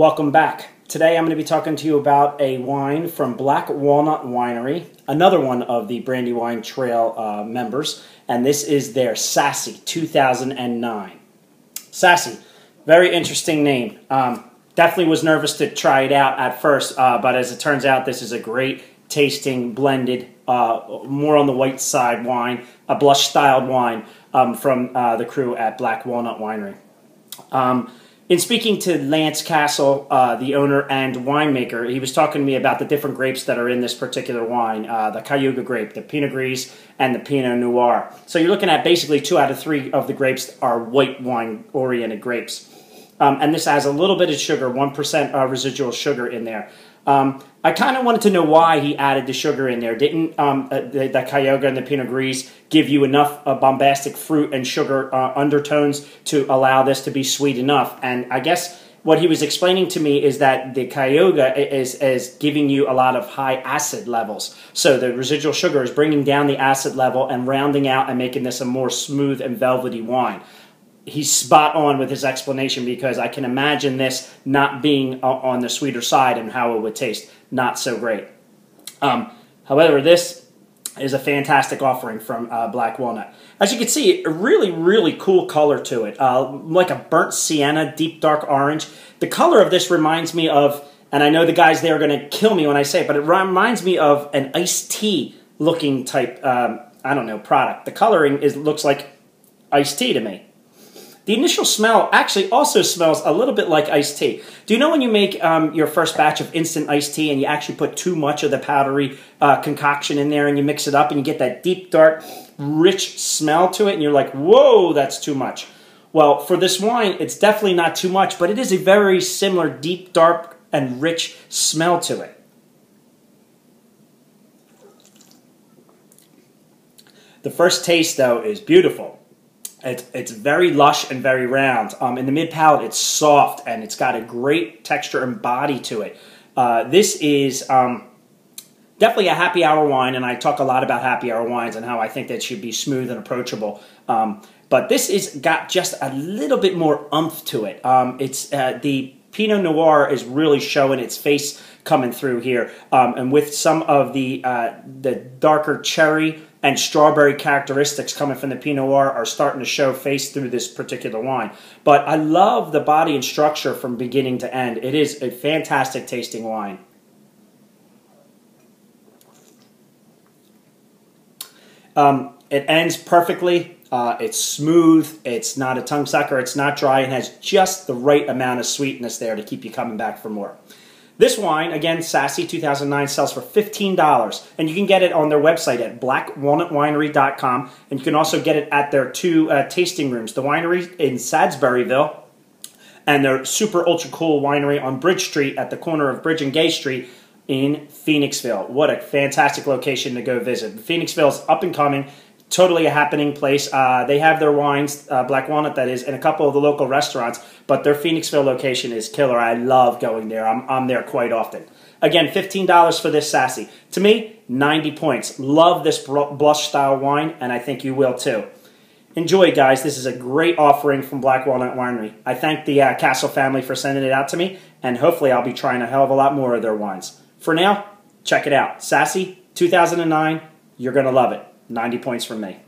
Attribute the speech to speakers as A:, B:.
A: Welcome back. Today I'm going to be talking to you about a wine from Black Walnut Winery, another one of the Brandywine Trail members, and this is their Sassy 2009. Sassy, very interesting name. Definitely was nervous to try it out at first, but as it turns out, this is a great tasting, blended, more on the white side wine, a blush-styled wine from the crew at Black Walnut Winery. In speaking to Lance Castle, the owner and winemaker, he was talking to me about the different grapes that are in this particular wine, the Cayuga grape, the Pinot Gris, and the Pinot Noir. So you're looking at basically 2 out of 3 of the grapes are white wine-oriented grapes. And this has a little bit of sugar, 1% residual sugar in there. I kind of wanted to know why he added the sugar in there. Didn't the Cayuga and the Pinot Gris give you enough bombastic fruit and sugar undertones to allow this to be sweet enough? And I guess what he was explaining to me is that the Cayuga is giving you a lot of high acid levels. So the residual sugar is bringing down the acid level and rounding out and making this a more smooth and velvety wine. He's spot on with his explanation, because I can imagine this not being on the sweeter side and how it would taste. Not so great. However, this is a fantastic offering from Black Walnut. As you can see, a really, really cool color to it. Like a burnt sienna, deep dark orange. The color of this reminds me of, and I know the guys there are going to kill me when I say it, but it reminds me of an iced tea looking type, I don't know, product. The coloring looks like iced tea to me. The initial smell actually also smells a little bit like iced tea. Do you know when you make your first batch of instant iced tea and you actually put too much of the powdery concoction in there and you mix it up and you get that deep, dark, rich smell to it and you're like, whoa, that's too much. Well, for this wine, it's definitely not too much, but it is a very similar deep, dark, and rich smell to it. The first taste, though, is beautiful. It's very lush and very round. In the mid-palate, it's soft, and it's got a great texture and body to it. This is definitely a happy hour wine, and I talk a lot about happy hour wines and how I think that should be smooth and approachable. But this is got just a little bit more oomph to it. The Pinot Noir is really showing its face coming through here, and with some of the darker cherry and strawberry characteristics coming from the Pinot Noir are starting to show face through this particular wine. But I love the body and structure from beginning to end. It is a fantastic tasting wine. It ends perfectly. It's smooth. It's not a tongue sucker. It's not dry. It has just the right amount of sweetness there to keep you coming back for more. This wine, again, Sassy 2009, sells for $15, and you can get it on their website at blackwalnutwinery.com, and you can also get it at their 2 tasting rooms, the winery in Salisburyville and their super ultra cool winery on Bridge Street at the corner of Bridge and Gay Street in Phoenixville. What a fantastic location to go visit. Phoenixville is up and coming. Totally a happening place. They have their wines, Black Walnut that is, in a couple of the local restaurants, but their Phoenixville location is killer. I love going there. I'm there quite often. Again, $15 for this Sassy. To me, 90 points. Love this blush-style wine, and I think you will too. Enjoy, guys. This is a great offering from Black Walnut Winery. I thank the Castle family for sending it out to me, and hopefully I'll be trying a hell of a lot more of their wines. For now, check it out. Sassy 2009, you're going to love it. 90 points from me.